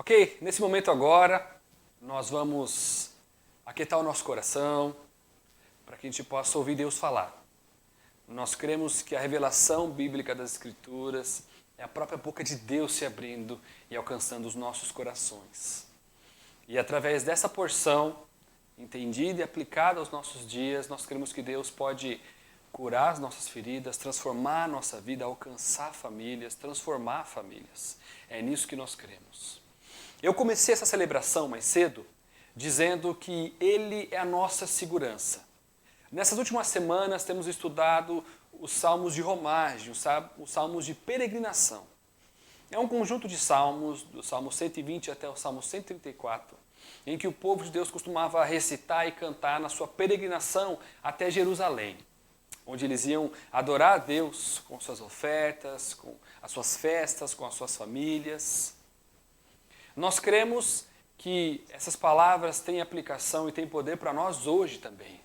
Ok, nesse momento agora, nós vamos aquietar o nosso coração para que a gente possa ouvir Deus falar. Nós cremos que a revelação bíblica das Escrituras é a própria boca de Deus se abrindo e alcançando os nossos corações. E através dessa porção, entendida e aplicada aos nossos dias, nós cremos que Deus pode curar as nossas feridas, transformar a nossa vida, alcançar famílias, transformar famílias. É nisso que nós cremos. Eu comecei essa celebração mais cedo dizendo que Ele é a nossa segurança. Nessas últimas semanas temos estudado os salmos de romagem, os salmos de peregrinação. É um conjunto de salmos, do Salmo 120 até o Salmo 134, em que o povo de Deus costumava recitar e cantar na sua peregrinação até Jerusalém, onde eles iam adorar a Deus com suas ofertas, com as suas festas, com as suas famílias. Nós cremos que essas palavras têm aplicação e têm poder para nós hoje também.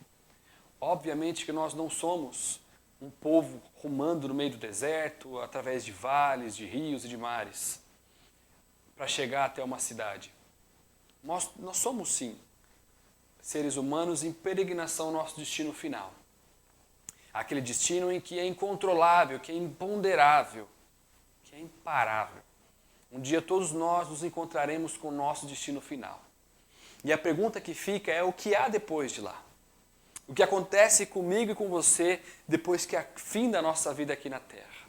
Obviamente que nós não somos um povo rumando no meio do deserto, através de vales, de rios e de mares, para chegar até uma cidade. Nós somos, sim, seres humanos em peregrinação ao nosso destino final. Aquele destino em que é incontrolável, que é imponderável, que é imparável. Um dia todos nós nos encontraremos com o nosso destino final. E a pergunta que fica é o que há depois de lá? O que acontece comigo e com você depois que há fim da nossa vida aqui na Terra?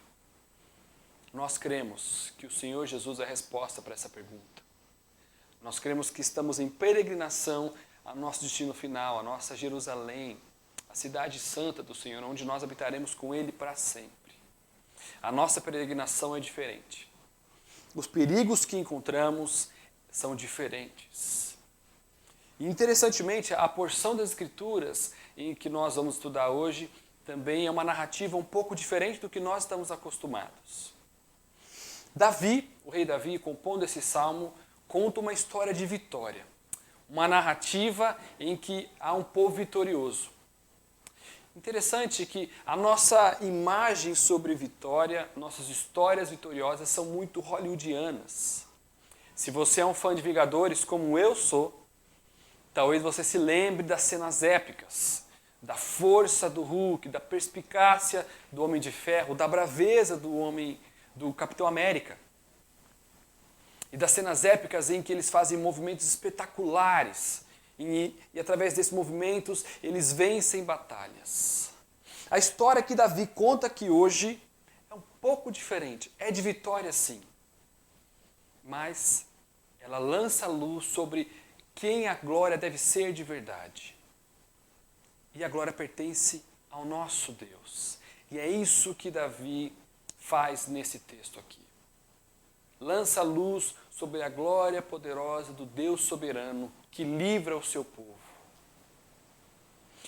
Nós cremos que o Senhor Jesus é a resposta para essa pergunta. Nós cremos que estamos em peregrinação ao nosso destino final, a nossa Jerusalém, a cidade santa do Senhor, onde nós habitaremos com Ele para sempre. A nossa peregrinação é diferente. Os perigos que encontramos são diferentes. E interessantemente, a porção das Escrituras em que nós vamos estudar hoje também é uma narrativa um pouco diferente do que nós estamos acostumados. Davi, o rei Davi, compondo esse salmo, conta uma história de vitória. Uma narrativa em que há um povo vitorioso. Interessante que a nossa imagem sobre vitória, nossas histórias vitoriosas são muito hollywoodianas. Se você é um fã de Vingadores, como eu sou, talvez você se lembre das cenas épicas, da força do Hulk, da perspicácia do Homem de Ferro, da braveza do Capitão América. E das cenas épicas em que eles fazem movimentos espetaculares. E através desses movimentos, eles vencem batalhas. A história que Davi conta aqui hoje é um pouco diferente. É de vitória, sim. Mas ela lança luz sobre quem a glória deve ser de verdade. E a glória pertence ao nosso Deus. E é isso que Davi faz nesse texto aqui. Lança luz sobre a glória poderosa do Deus soberano que livra o seu povo.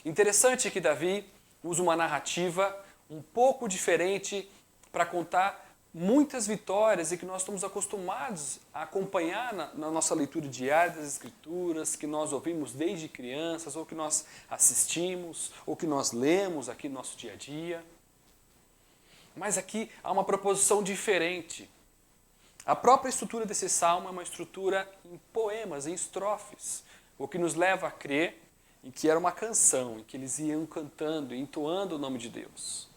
Interessante que Davi usa uma narrativa um pouco diferente para contar muitas vitórias e que nós estamos acostumados a acompanhar na nossa leitura diária das Escrituras, que nós ouvimos desde crianças, ou que nós assistimos, ou que nós lemos aqui no nosso dia a dia. Mas aqui há uma proposição diferente. A própria estrutura desse salmo é uma estrutura em poemas, em estrofes, o que nos leva a crer em que era uma canção, em que eles iam cantando, entoando o nome de Deus.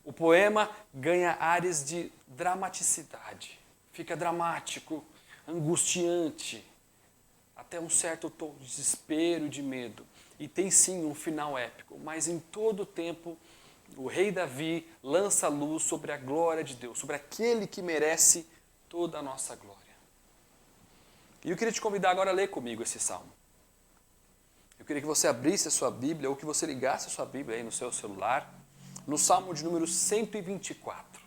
O poema ganha áreas de dramaticidade, fica dramático, angustiante, até um certo tom de desespero e de medo. E tem sim um final épico, mas em todo o tempo o rei Davi lança luz sobre a glória de Deus, sobre aquele que merece toda a nossa glória. E eu queria te convidar agora a ler comigo esse salmo. Eu queria que você abrisse a sua Bíblia ou que você ligasse a sua Bíblia aí no seu celular, no salmo de número 124.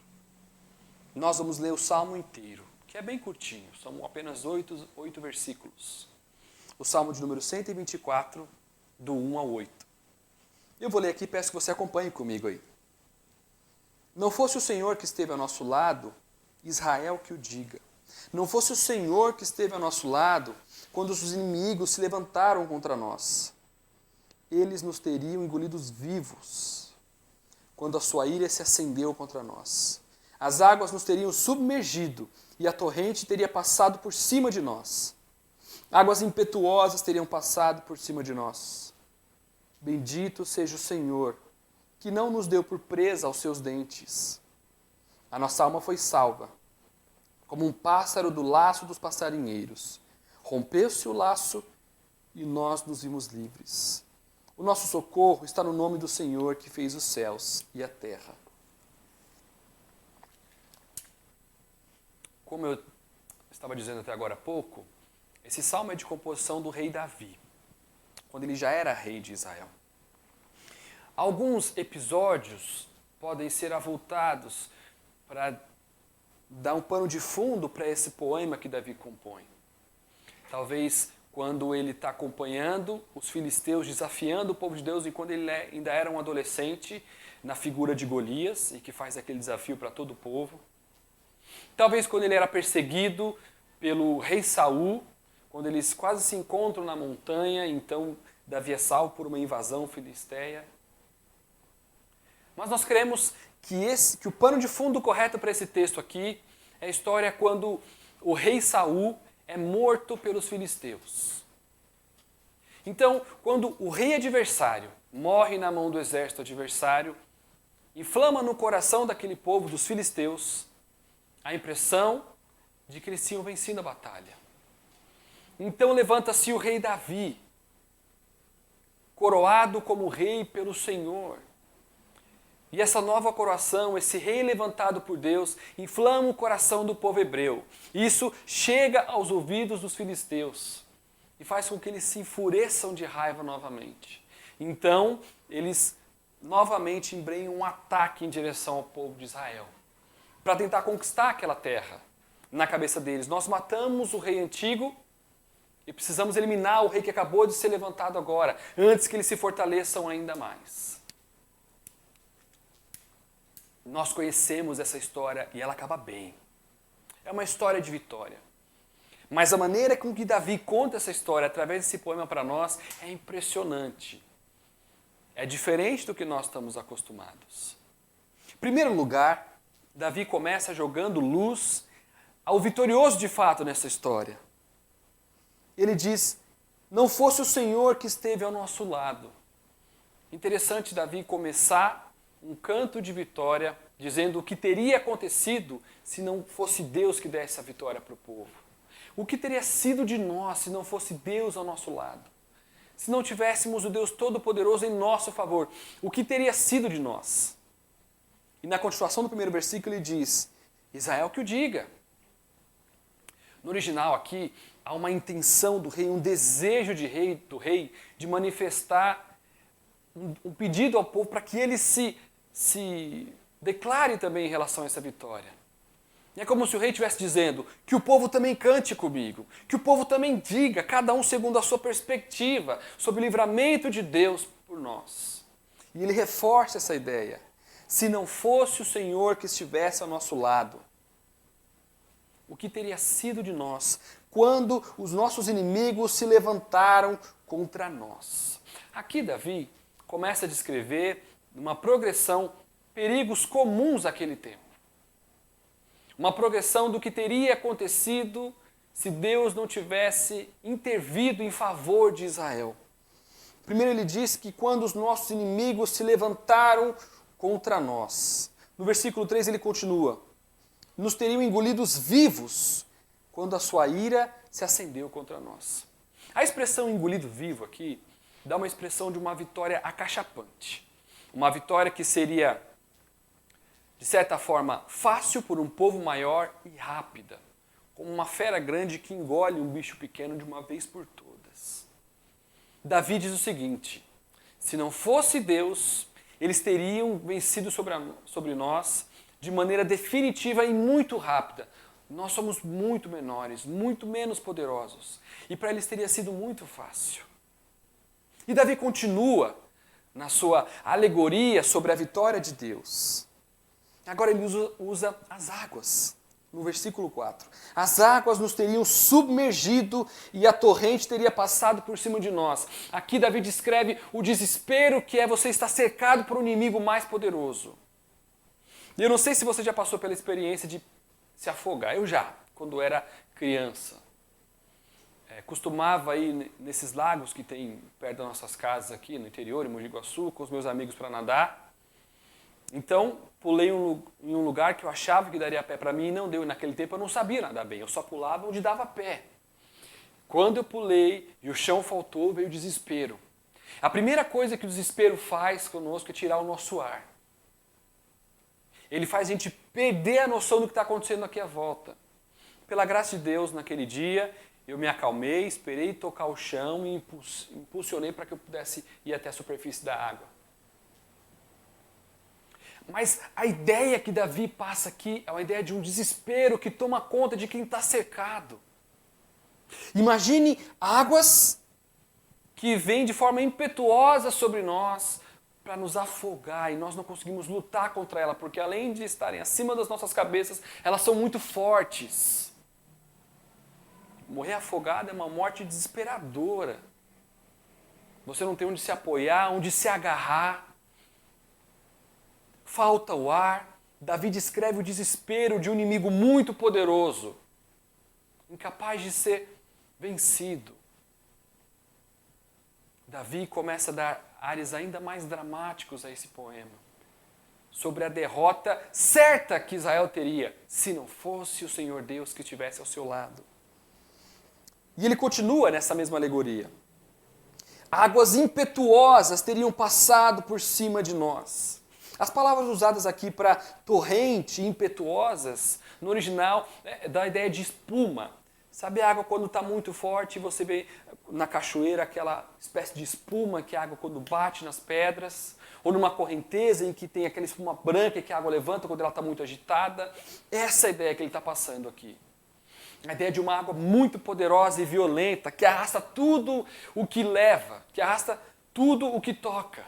Nós vamos ler o salmo inteiro, que é bem curtinho, são apenas 8 versículos. O salmo de número 124, do 1 ao 8. Eu vou ler aqui e peço que você acompanhe comigo aí. Não fosse o Senhor que esteve ao nosso lado, Israel que o diga. Não fosse o Senhor que esteve ao nosso lado, quando os inimigos se levantaram contra nós. Eles nos teriam engolidos vivos, quando a sua ira se acendeu contra nós. as águas nos teriam submergido e a torrente teria passado por cima de nós. Águas impetuosas teriam passado por cima de nós. Bendito seja o Senhor, que não nos deu por presa aos seus dentes. A nossa alma foi salva, como um pássaro do laço dos passarinheiros. Rompeu-se o laço e nós nos vimos livres. O nosso socorro está no nome do Senhor, que fez os céus e a terra. Como eu estava dizendo até agora há pouco, esse salmo é de composição do rei Davi, quando ele já era rei de Israel. Alguns episódios podem ser avultados para dar um pano de fundo para esse poema que Davi compõe. Talvez quando ele está acompanhando os filisteus, desafiando o povo de Deus, e quando ele ainda era um adolescente, na figura de Golias, e que faz aquele desafio para todo o povo. Talvez quando ele era perseguido pelo rei Saul, quando eles quase se encontram na montanha, então Davi é salvo por uma invasão filisteia. Mas nós cremos que o pano de fundo correto para esse texto aqui é a história quando o rei Saul é morto pelos filisteus. Então, quando o rei adversário morre na mão do exército adversário, inflama no coração daquele povo, dos filisteus, a impressão de que eles tinham vencido a batalha. Então levanta-se o rei Davi, coroado como rei pelo Senhor. E essa nova coroação, esse rei levantado por Deus, inflama o coração do povo hebreu. Isso chega aos ouvidos dos filisteus e faz com que eles se enfureçam de raiva novamente. Então, eles novamente embrenham um ataque em direção ao povo de Israel, para tentar conquistar aquela terra. Na cabeça deles, nós matamos o rei antigo e precisamos eliminar o rei que acabou de ser levantado agora, antes que eles se fortaleçam ainda mais. Nós conhecemos essa história e ela acaba bem. É uma história de vitória. Mas a maneira com que Davi conta essa história através desse poema para nós é impressionante. É diferente do que nós estamos acostumados. Em primeiro lugar, Davi começa jogando luz ao vitorioso de fato nessa história. Ele diz, não fosse o Senhor que esteve ao nosso lado. Interessante Davi começar um canto de vitória, dizendo o que teria acontecido se não fosse Deus que desse a vitória para o povo. O que teria sido de nós se não fosse Deus ao nosso lado? Se não tivéssemos o Deus Todo-Poderoso em nosso favor, o que teria sido de nós? E na continuação do primeiro versículo ele diz, Israel que o diga. No original aqui, há uma intenção do rei, um desejo do rei de manifestar um pedido ao povo para que ele se declare também em relação a essa vitória. É como se o rei estivesse dizendo que o povo também cante comigo, que o povo também diga, cada um segundo a sua perspectiva, sobre o livramento de Deus por nós. E ele reforça essa ideia. Se não fosse o Senhor que estivesse ao nosso lado, o que teria sido de nós quando os nossos inimigos se levantaram contra nós? Aqui Davi começa a descrever uma progressão, perigos comuns àquele tempo. Uma progressão do que teria acontecido se Deus não tivesse intervido em favor de Israel. Primeiro ele diz que quando os nossos inimigos se levantaram contra nós. No versículo 3 ele continua, nos teriam engolidos vivos quando a sua ira se acendeu contra nós. A expressão engolido vivo aqui dá uma expressão de uma vitória acachapante. Uma vitória que seria, de certa forma, fácil por um povo maior e rápida, como uma fera grande que engole um bicho pequeno de uma vez por todas. Davi diz o seguinte, se não fosse Deus, eles teriam vencido sobre nós de maneira definitiva e muito rápida. Nós somos muito menores, muito menos poderosos, e para eles teria sido muito fácil. E Davi continua na sua alegoria sobre a vitória de Deus. Agora ele usa as águas, no versículo 4. As águas nos teriam submergido e a torrente teria passado por cima de nós. Aqui Davi descreve o desespero que é você estar cercado por um inimigo mais poderoso. E eu não sei se você já passou pela experiência de se afogar. Eu já, quando era criança. Costumava ir nesses lagos que tem perto das nossas casas aqui no interior, em Mogi Guaçu, com os meus amigos para nadar. Então, pulei em um lugar que eu achava que daria pé para mim e não deu. E naquele tempo eu não sabia nadar bem, eu só pulava onde dava pé. Quando eu pulei e o chão faltou, veio o desespero. A primeira coisa que o desespero faz conosco é tirar o nosso ar. Ele faz a gente perder a noção do que está acontecendo aqui à volta. Pela graça de Deus, naquele dia, eu me acalmei, esperei tocar o chão e impulsionei para que eu pudesse ir até a superfície da água. Mas a ideia que Davi passa aqui é uma ideia de um desespero que toma conta de quem está cercado. Imagine águas que vêm de forma impetuosa sobre nós para nos afogar e nós não conseguimos lutar contra ela, porque além de estarem acima das nossas cabeças, elas são muito fortes. Morrer afogado é uma morte desesperadora. Você não tem onde se apoiar, onde se agarrar. Falta o ar. Davi descreve o desespero de um inimigo muito poderoso, incapaz de ser vencido. Davi começa a dar ares ainda mais dramáticos a esse poema, sobre a derrota certa que Israel teria, se não fosse o Senhor Deus que estivesse ao seu lado. E ele continua nessa mesma alegoria. Águas impetuosas teriam passado por cima de nós. As palavras usadas aqui para torrente e impetuosas, no original, dá a ideia de espuma. Sabe a água quando está muito forte e você vê na cachoeira aquela espécie de espuma que a água quando bate nas pedras, ou numa correnteza em que tem aquela espuma branca que a água levanta quando ela está muito agitada. Essa é a ideia que ele está passando aqui. A ideia de uma água muito poderosa e violenta que arrasta tudo o que leva, que arrasta tudo o que toca.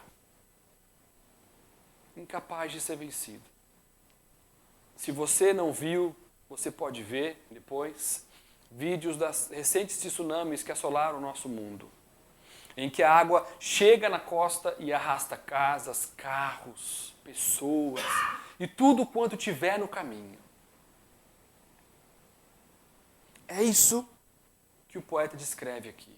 Incapaz de ser vencido. Se você não viu, você pode ver depois vídeos das recentes tsunamis que assolaram o nosso mundo, em que a água chega na costa e arrasta casas, carros, pessoas e tudo quanto tiver no caminho. É isso que o poeta descreve aqui.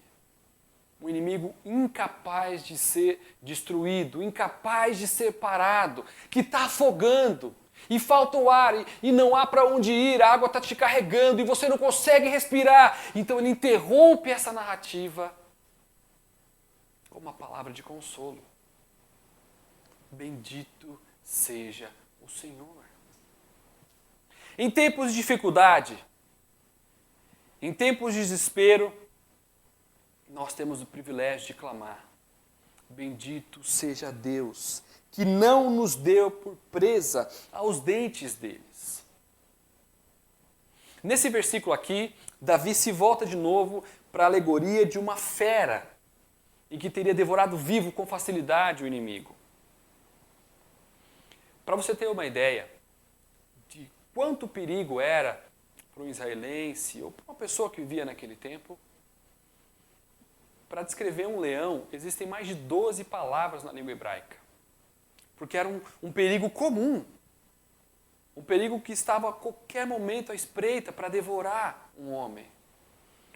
Um inimigo incapaz de ser destruído, incapaz de ser parado, que está afogando e falta o ar e não há para onde ir, a água está te carregando e você não consegue respirar. Então ele interrompe essa narrativa com uma palavra de consolo. Bendito seja o Senhor. Em tempos de dificuldade, em tempos de desespero, nós temos o privilégio de clamar. Bendito seja Deus, que não nos deu por presa aos dentes deles. Nesse versículo aqui, Davi se volta de novo para a alegoria de uma fera e que teria devorado vivo com facilidade o inimigo. Para você ter uma ideia de quanto perigo era para um israelense ou para uma pessoa que vivia naquele tempo, para descrever um leão, existem mais de 12 palavras na língua hebraica. Porque era um perigo comum. Um perigo que estava a qualquer momento à espreita para devorar um homem.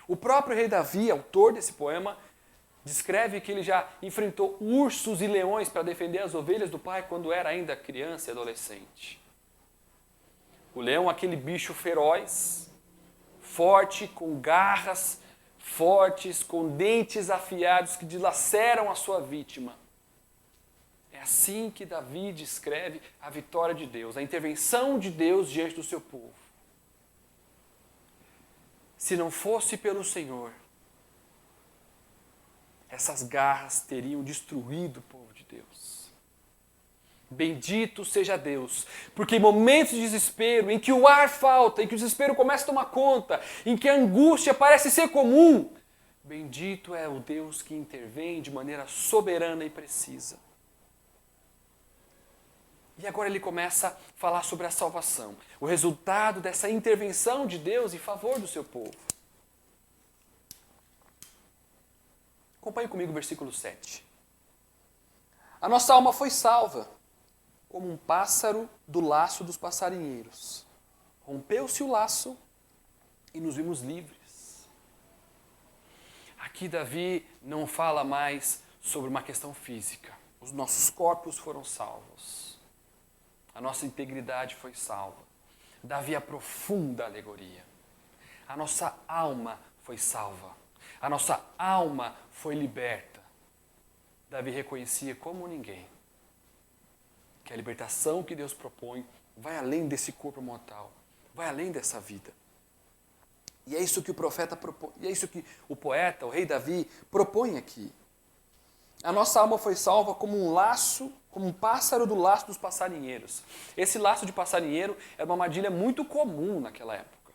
O próprio rei Davi, autor desse poema, descreve que ele já enfrentou ursos e leões para defender as ovelhas do pai quando era ainda criança e adolescente. O leão, aquele bicho feroz, forte, com garras fortes, com dentes afiados que dilaceram a sua vítima. É assim que Davi descreve a vitória de Deus, a intervenção de Deus diante do seu povo. Se não fosse pelo Senhor, essas garras teriam destruído o povo de Deus. Bendito seja Deus, porque em momentos de desespero, em que o ar falta, em que o desespero começa a tomar conta, em que a angústia parece ser comum, bendito é o Deus que intervém de maneira soberana e precisa. E agora ele começa a falar sobre a salvação, o resultado dessa intervenção de Deus em favor do seu povo. Acompanhe comigo o versículo 7. A nossa alma foi salva. como um pássaro do laço dos passarinheiros. Rompeu-se o laço e nos vimos livres. Aqui Davi não fala mais sobre uma questão física. Os nossos corpos foram salvos. A nossa integridade foi salva. Davi aprofunda a alegoria. A nossa alma foi salva. A nossa alma foi liberta. Davi reconhecia como ninguém que a libertação que Deus propõe vai além desse corpo mortal, vai além dessa vida. E é isso que o profeta propõe, e é isso que o poeta, o rei Davi, propõe aqui. A nossa alma foi salva como um laço, como um pássaro do laço dos passarinheiros. Esse laço de passarinheiro era uma armadilha muito comum naquela época,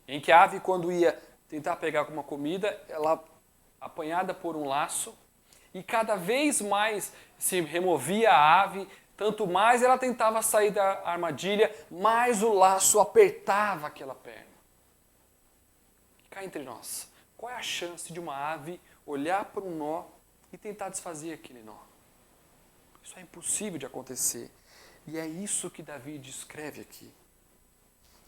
em que a ave, quando ia tentar pegar alguma comida, ela, apanhada por um laço, e cada vez mais se removia a ave, tanto mais ela tentava sair da armadilha, mais o laço apertava aquela perna. E cá entre nós, qual é a chance de uma ave olhar para um nó e tentar desfazer aquele nó? Isso é impossível de acontecer. E é isso que Davi descreve aqui.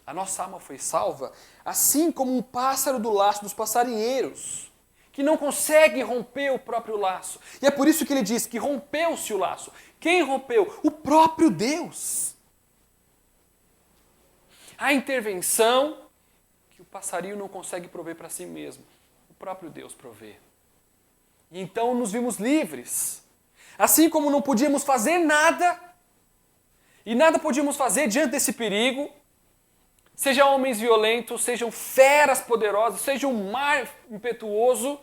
A nossa alma foi salva, assim como um pássaro do laço dos passarinheiros, que não consegue romper o próprio laço. E é por isso que ele diz que rompeu-se o laço. Quem rompeu? O próprio Deus. A intervenção que o passarinho não consegue prover para si mesmo. O próprio Deus provê. E então nos vimos livres. Assim como não podíamos fazer nada, e nada podíamos fazer diante desse perigo, sejam homens violentos, sejam feras poderosas, seja um mar impetuoso,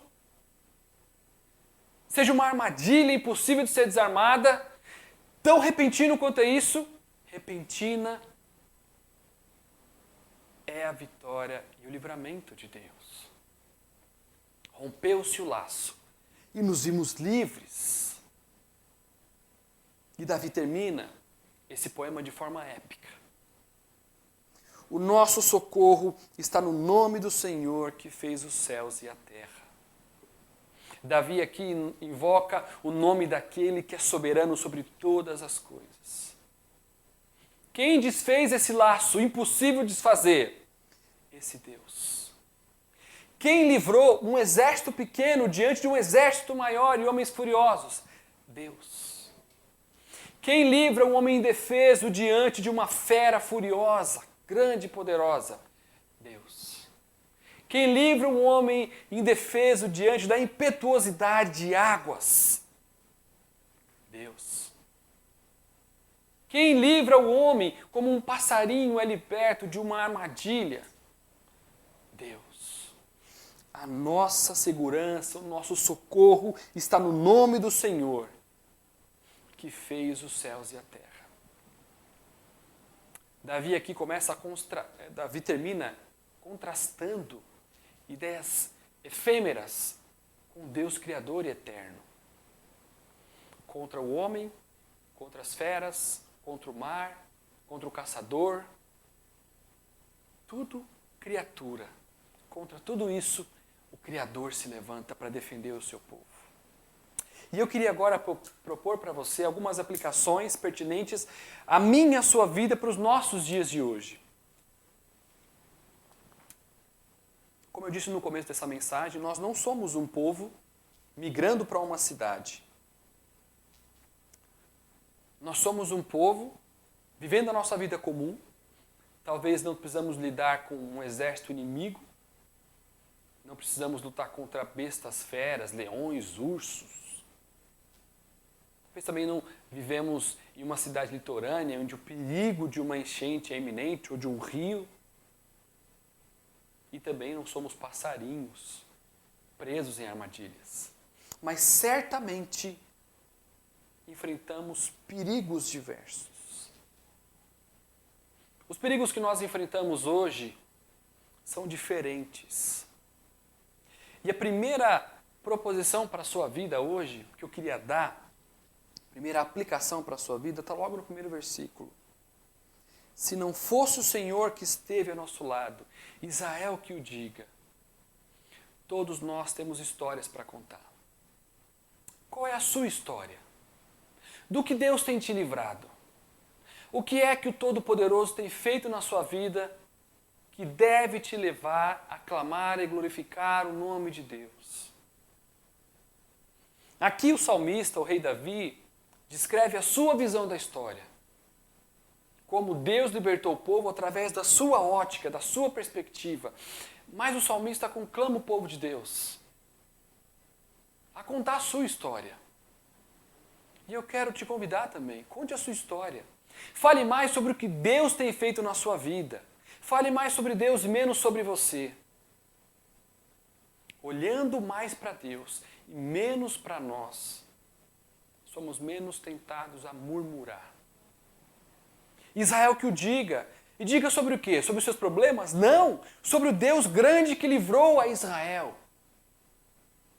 seja uma armadilha impossível de ser desarmada, tão repentino quanto é isso, repentina é a vitória e o livramento de Deus. Rompeu-se o laço e nos vimos livres. E Davi termina esse poema de forma épica. O nosso socorro está no nome do Senhor que fez os céus e a terra. Davi aqui invoca o nome daquele que é soberano sobre todas as coisas. Quem desfez esse laço impossível de desfazer? Esse Deus. Quem livrou um exército pequeno diante de um exército maior e homens furiosos? Deus. Quem livra um homem indefeso diante de uma fera furiosa, grande e poderosa? Deus. Quem livra um homem indefeso diante da impetuosidade de águas? Deus. Quem livra o homem como um passarinho é liberto de uma armadilha? Deus. A nossa segurança, o nosso socorro está no nome do Senhor, que fez os céus e a terra. Davi aqui Davi termina contrastando ideias efêmeras com Deus Criador e Eterno. Contra o homem, contra as feras, contra o mar, contra o caçador. Tudo criatura. Contra tudo isso, o Criador se levanta para defender o seu povo. E eu queria agora propor para você algumas aplicações pertinentes à minha e à sua vida para os nossos dias de hoje. Como eu disse no começo dessa mensagem, nós não somos um povo migrando para uma cidade. Nós somos um povo vivendo a nossa vida comum. Talvez não precisamos lidar com um exército inimigo. Não precisamos lutar contra bestas feras, leões, ursos. Talvez também não vivemos em uma cidade litorânea onde o perigo de uma enchente é iminente ou de um rio. E também não somos passarinhos presos em armadilhas. Mas certamente enfrentamos perigos diversos. Os perigos que nós enfrentamos hoje são diferentes. E a primeira proposição para a sua vida hoje, que eu queria dar, a primeira aplicação para a sua vida, está logo no primeiro versículo. Se não fosse o Senhor que esteve ao nosso lado, Israel que o diga. Todos nós temos histórias para contar. Qual é a sua história? Do que Deus tem te livrado? O que é que o Todo-Poderoso tem feito na sua vida que deve te levar a clamar e glorificar o nome de Deus? Aqui o salmista, o rei Davi, descreve a sua visão da história. Como Deus libertou o povo através da sua ótica, da sua perspectiva. Mas o salmista conclama o povo de Deus a contar a sua história. E eu quero te convidar também, conte a sua história. Fale mais sobre o que Deus tem feito na sua vida. Fale mais sobre Deus e menos sobre você. Olhando mais para Deus e menos para nós, somos menos tentados a murmurar. Israel que o diga. E diga sobre o quê? Sobre os seus problemas? Não! Sobre o Deus grande que livrou a Israel.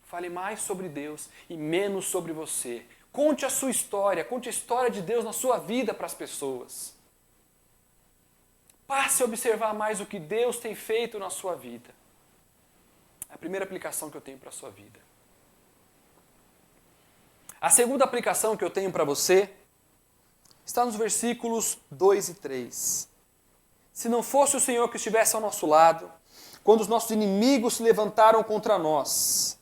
Fale mais sobre Deus e menos sobre você. Conte a sua história, conte a história de Deus na sua vida para as pessoas. Passe a observar mais o que Deus tem feito na sua vida. É a primeira aplicação que eu tenho para a sua vida. A segunda aplicação que eu tenho para você está nos versículos 2 e 3. Se não fosse o Senhor que estivesse ao nosso lado, quando os nossos inimigos se levantaram contra nós.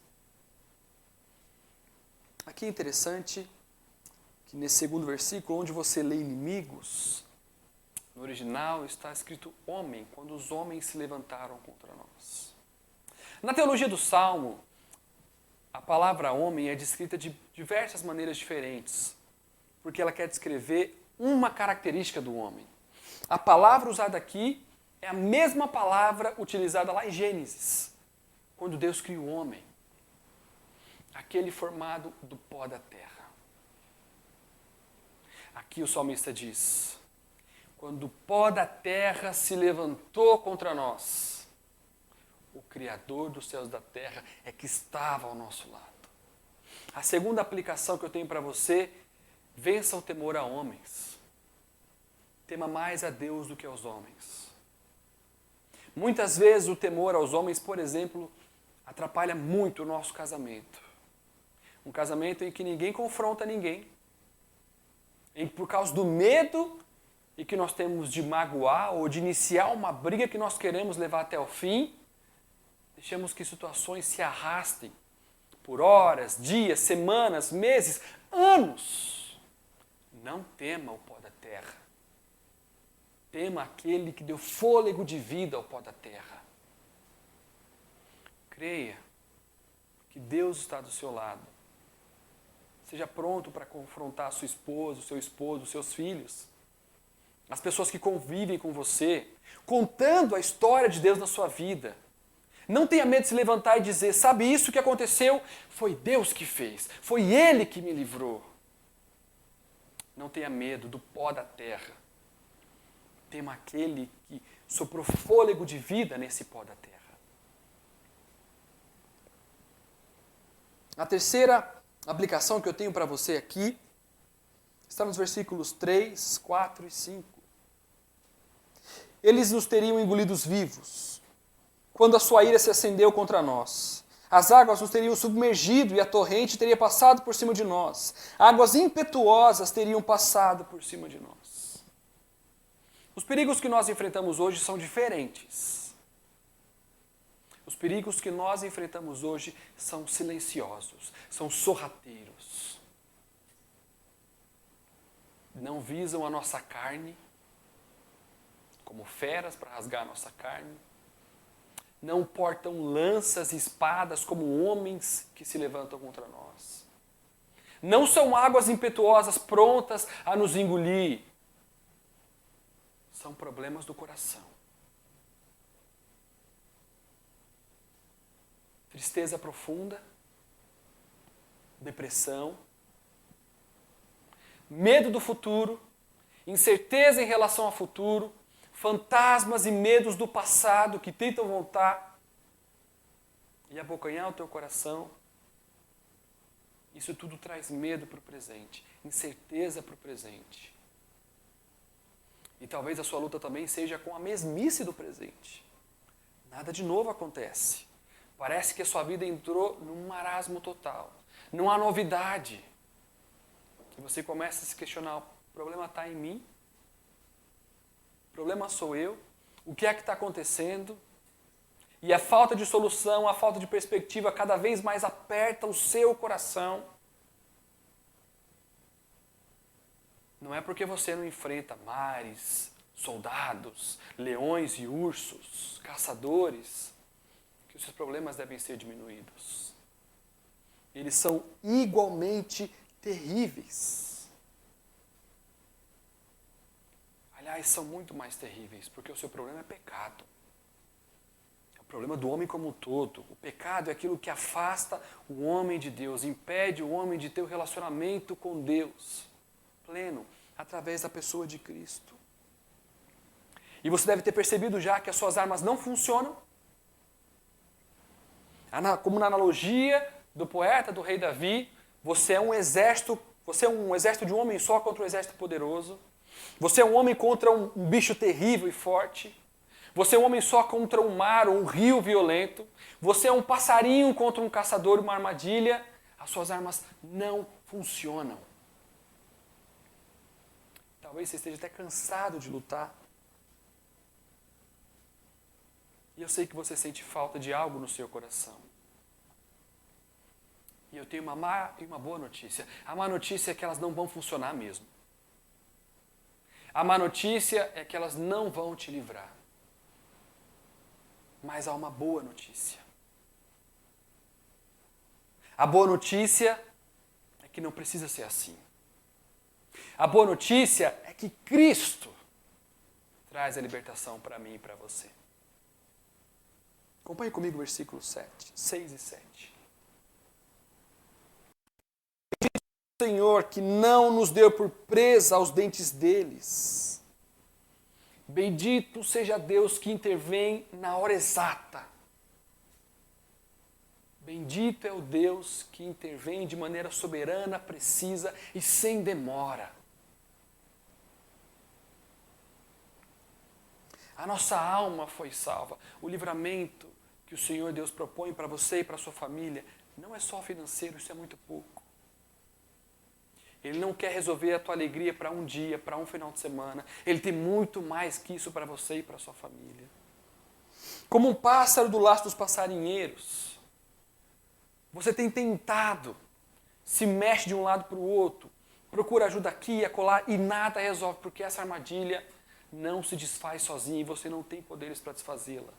Aqui é interessante que nesse segundo versículo, onde você lê inimigos, no original está escrito homem, quando os homens se levantaram contra nós. Na teologia do Salmo, a palavra homem é descrita de diversas maneiras diferentes, porque ela quer descrever uma característica do homem. A palavra usada aqui é a mesma palavra utilizada lá em Gênesis, quando Deus criou o homem, aquele formado do pó da terra. Aqui o salmista diz, quando o pó da terra se levantou contra nós, o Criador dos céus e da terra é que estava ao nosso lado. A segunda aplicação que eu tenho para você, vença o temor a homens. Tema mais a Deus do que aos homens. Muitas vezes o temor aos homens, por exemplo, atrapalha muito o nosso casamento. Um casamento em que ninguém confronta ninguém. Por causa do medo e que nós temos de magoar ou de iniciar uma briga que nós queremos levar até o fim, deixamos que situações se arrastem por horas, dias, semanas, meses, anos. Não tema o pó da terra. Tema aquele que deu fôlego de vida ao pó da terra. Creia que Deus está do seu lado. Seja pronto para confrontar a sua esposa, o seu esposo, os seus filhos. As pessoas que convivem com você, contando a história de Deus na sua vida. Não tenha medo de se levantar e dizer, sabe isso que aconteceu? Foi Deus que fez, foi Ele que me livrou. Não tenha medo do pó da terra. Tema aquele que soprou fôlego de vida nesse pó da terra. A terceira aplicação que eu tenho para você aqui está nos versículos 3, 4 e 5. Eles nos teriam engolidos vivos, quando a sua ira se acendeu contra nós. As águas nos teriam submergido e a torrente teria passado por cima de nós. Águas impetuosas teriam passado por cima de nós. Os perigos que nós enfrentamos hoje são diferentes. Os perigos que nós enfrentamos hoje são silenciosos, são sorrateiros. Não visam a nossa carne, como feras para rasgar a nossa carne. Não portam lanças e espadas como homens que se levantam contra nós. Não são águas impetuosas prontas a nos engolir. São problemas do coração. Tristeza profunda, depressão, medo do futuro, incerteza em relação ao futuro, fantasmas e medos do passado que tentam voltar e abocanhar o teu coração. Isso tudo traz medo para o presente, incerteza para o presente. E talvez a sua luta também seja com a mesmice do presente. Nada de novo acontece. Parece que a sua vida entrou num marasmo total. Não há novidade. E você começa a se questionar, o problema está em mim? O problema sou eu. O que é que está acontecendo? E a falta de solução, a falta de perspectiva cada vez mais aperta o seu coração. Não é porque você não enfrenta mares, soldados, leões e ursos, caçadores, que os seus problemas devem ser diminuídos. Eles são igualmente terríveis. Aliás, são muito mais terríveis, porque o seu problema é pecado. É o problema do homem como um todo. O pecado é aquilo que afasta o homem de Deus, impede o homem de ter um relacionamento com Deus pleno, através da pessoa de Cristo. E você deve ter percebido já que as suas armas não funcionam. Como na analogia do poeta, do rei Davi, você é um exército de um homem só contra um exército poderoso. Você é um homem contra um bicho terrível e forte. Você é um homem só contra um mar ou um rio violento. Você é um passarinho contra um caçador e uma armadilha. As suas armas não funcionam. Talvez você esteja até cansado de lutar. E eu sei que você sente falta de algo no seu coração. E eu tenho uma má e uma boa notícia. A má notícia é que elas não vão funcionar mesmo. A má notícia é que elas não vão te livrar. Mas há uma boa notícia. A boa notícia é que não precisa ser assim. A boa notícia é que Cristo traz a libertação para mim e para você. Acompanhe comigo o versículo 6 e 7. Senhor, que não nos deu por presa aos dentes deles. Bendito seja Deus que intervém na hora exata. Bendito é o Deus que intervém de maneira soberana, precisa e sem demora. A nossa alma foi salva. O livramento que o Senhor Deus propõe para você e para a sua família não é só financeiro, isso é muito pouco. Ele não quer resolver a tua alegria para um dia, para um final de semana. Ele tem muito mais que isso para você e para a sua família. Como um pássaro do laço dos passarinheiros, você tem tentado, se mexe de um lado para o outro, procura ajuda aqui e acolá e nada resolve, porque essa armadilha não se desfaz sozinha e você não tem poderes para desfazê-la.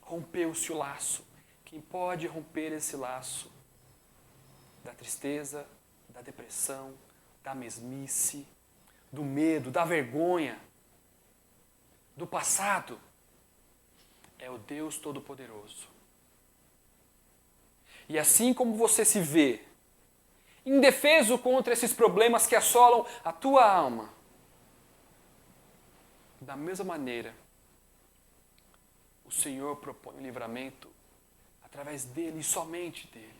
Rompeu-se o laço. Quem pode romper esse laço da tristeza, da depressão, da mesmice, do medo, da vergonha, do passado, é o Deus Todo-Poderoso. E assim como você se vê indefeso contra esses problemas que assolam a tua alma, da mesma maneira, o Senhor propõe o livramento através dele e somente dele.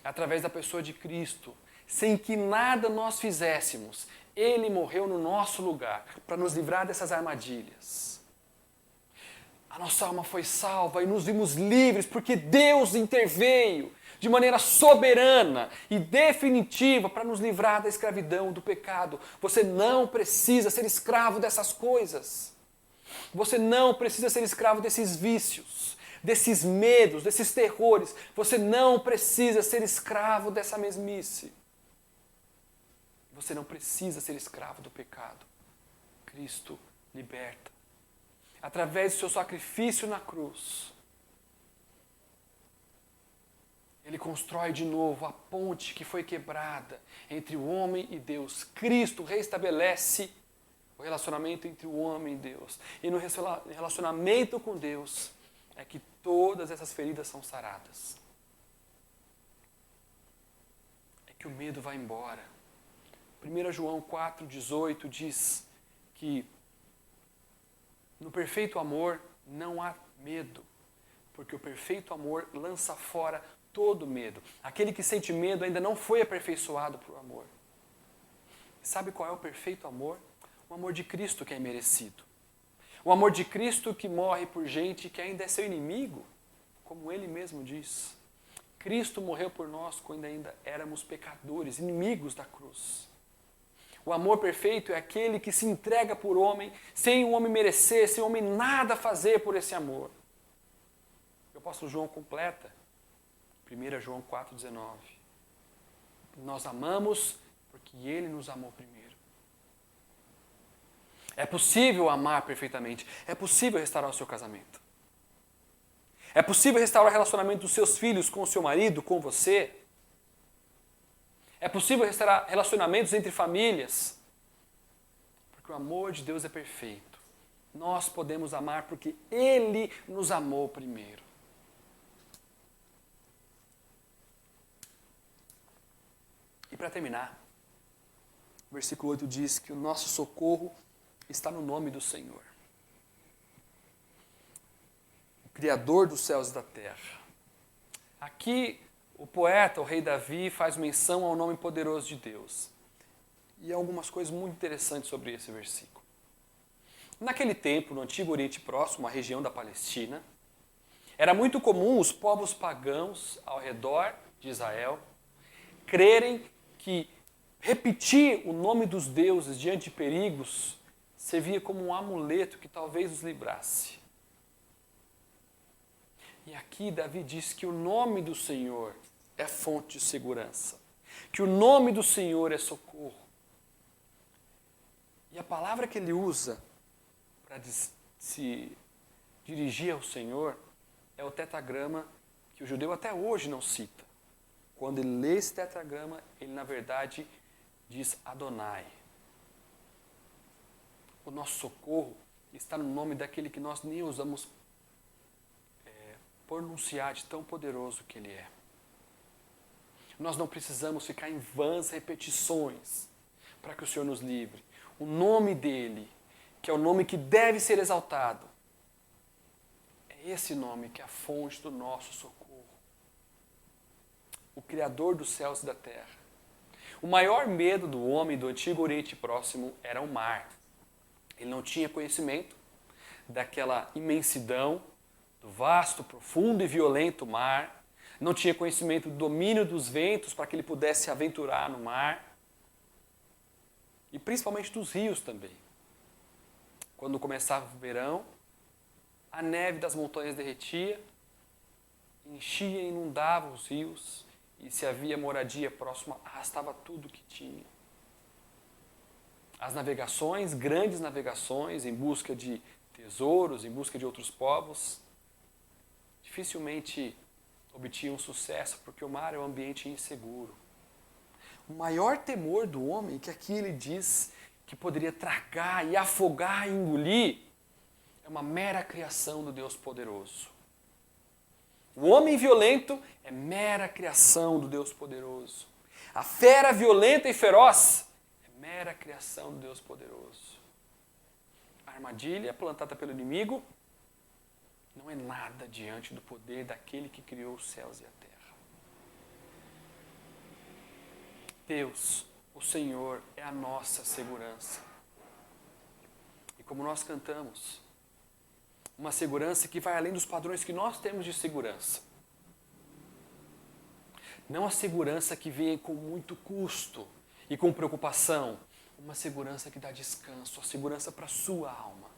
Através da pessoa de Cristo, sem que nada nós fizéssemos. Ele morreu no nosso lugar para nos livrar dessas armadilhas. A nossa alma foi salva e nos vimos livres porque Deus interveio de maneira soberana e definitiva para nos livrar da escravidão, do pecado. Você não precisa ser escravo dessas coisas. Você não precisa ser escravo desses vícios, desses medos, desses terrores. Você não precisa ser escravo dessa mesmice. Você não precisa ser escravo do pecado. Cristo liberta. Através do seu sacrifício na cruz, Ele constrói de novo a ponte que foi quebrada entre o homem e Deus. Cristo restabelece o relacionamento entre o homem e Deus. E no relacionamento com Deus é que todas essas feridas são saradas. É que o medo vai embora. 1 João 4,18 diz que no perfeito amor não há medo, porque o perfeito amor lança fora todo medo. Aquele que sente medo ainda não foi aperfeiçoado por amor. Sabe qual é o perfeito amor? O amor de Cristo que é imerecido. O amor de Cristo que morre por gente que ainda é seu inimigo, como Ele mesmo diz. Cristo morreu por nós quando ainda éramos pecadores, inimigos da cruz. O amor perfeito é aquele que se entrega por homem, sem o homem merecer, sem o homem nada fazer por esse amor. O apóstolo João completa, 1 João 4,19. Nós amamos porque ele nos amou primeiro. É possível amar perfeitamente. É possível restaurar o seu casamento. É possível restaurar o relacionamento dos seus filhos com o seu marido, com você. É possível restaurar relacionamentos entre famílias. Porque o amor de Deus é perfeito. Nós podemos amar porque ele nos amou primeiro. E para terminar, o versículo 8 diz que o nosso socorro está no nome do Senhor, o Criador dos céus e da terra. Aqui, o poeta, o rei Davi, faz menção ao nome poderoso de Deus. E há algumas coisas muito interessantes sobre esse versículo. Naquele tempo, no Antigo Oriente Próximo, a região da Palestina, era muito comum os povos pagãos ao redor de Israel crerem que repetir o nome dos deuses diante de perigos servia como um amuleto que talvez os livrasse. E aqui Davi diz que o nome do Senhor é fonte de segurança, que o nome do Senhor é socorro. E a palavra que ele usa para se dirigir ao Senhor é o tetragrama que o judeu até hoje não cita. Quando ele lê esse tetragrama, ele na verdade diz Adonai. O nosso socorro está no nome daquele que nós nem ousamos pronunciar de tão poderoso que ele é. Nós não precisamos ficar em vãs repetições para que o Senhor nos livre. O nome dele, que é o nome que deve ser exaltado, é esse nome que é a fonte do nosso socorro. O Criador dos céus e da terra. O maior medo do homem do Antigo Oriente Próximo era o mar. Ele não tinha conhecimento daquela imensidão, do vasto, profundo e violento mar. Não tinha conhecimento do domínio dos ventos para que ele pudesse se aventurar no mar. E principalmente dos rios também. Quando começava o verão, a neve das montanhas derretia, enchia e inundava os rios. E se havia moradia próxima, arrastava tudo que tinha. As navegações, grandes navegações, em busca de tesouros, em busca de outros povos, dificilmente obtinham sucesso, porque o mar é um ambiente inseguro. O maior temor do homem, que aqui ele diz que poderia tragar e afogar e engolir, é uma mera criação do Deus poderoso. O homem violento é mera criação do Deus poderoso. A fera violenta e feroz é mera criação do Deus poderoso. A armadilha plantada pelo inimigo não é nada diante do poder daquele que criou os céus e a terra. Deus, o Senhor, é a nossa segurança. E como nós cantamos, uma segurança que vai além dos padrões que nós temos de segurança. Não a segurança que vem com muito custo e com preocupação. Uma segurança que dá descanso, a segurança para a sua alma.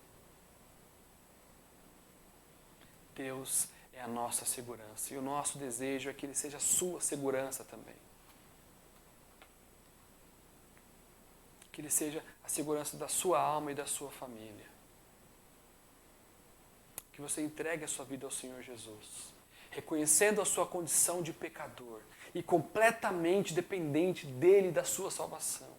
Deus é a nossa segurança e o nosso desejo é que Ele seja a sua segurança também. Que Ele seja a segurança da sua alma e da sua família. Que você entregue a sua vida ao Senhor Jesus, reconhecendo a sua condição de pecador e completamente dependente dEle e da sua salvação.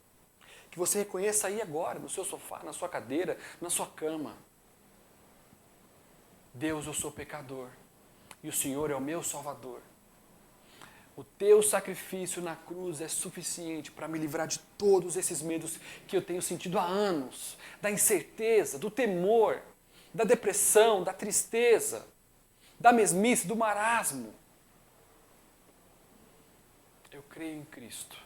Que você reconheça aí agora, no seu sofá, na sua cadeira, na sua cama. Deus, eu sou pecador e o Senhor é o meu Salvador. O teu sacrifício na cruz é suficiente para me livrar de todos esses medos que eu tenho sentido há anos, da incerteza, do temor, da depressão, da tristeza, da mesmice, do marasmo. Eu creio em Cristo.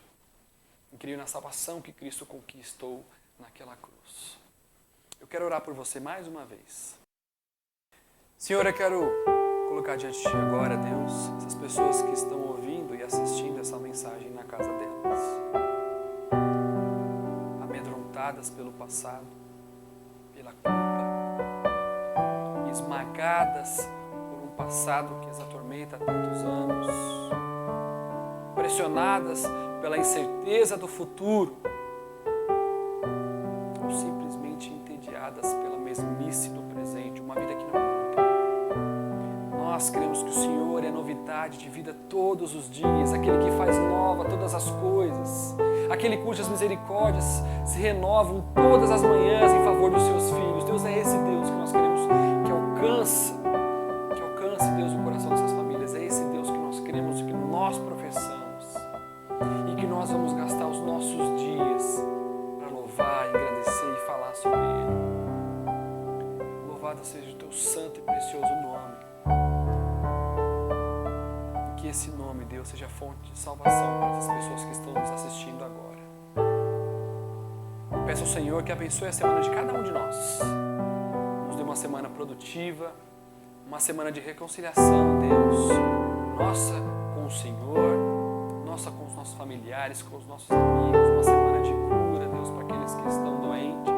Eu creio na salvação que Cristo conquistou naquela cruz. Eu quero orar por você mais uma vez. Senhor, eu quero colocar diante de Ti agora, Deus, essas pessoas que estão ouvindo e assistindo essa mensagem na casa delas. A atormentadas pelo passado, pela culpa, esmagadas por um passado que as atormenta há tantos anos, pressionadas pela incerteza do futuro, ou simplesmente entediadas pela mesmice do presente, uma vida que não muda. Nós cremos que o Senhor é novidade de vida todos os dias, aquele que faz nova todas as coisas, aquele cujas misericórdias se renovam todas as manhãs em favor dos seus filhos. Deus é esse Deus que nós queremos que alcance, Deus, o coração dessas famílias. É esse Deus que nós queremos, que nós professamos e que nós vamos gastar os nossos dias para louvar, agradecer e falar sobre Ele. Louvado seja o teu santo e precioso nome. Que esse nome, Deus, seja fonte de salvação para essas pessoas que estão nos assistindo agora. Peço ao Senhor que abençoe a semana de cada um de nós. Nos dê uma semana produtiva, uma semana de reconciliação, Deus. Nossa com o Senhor, nossa com os nossos familiares, com os nossos amigos. Uma semana de cura, Deus, para aqueles que estão doentes.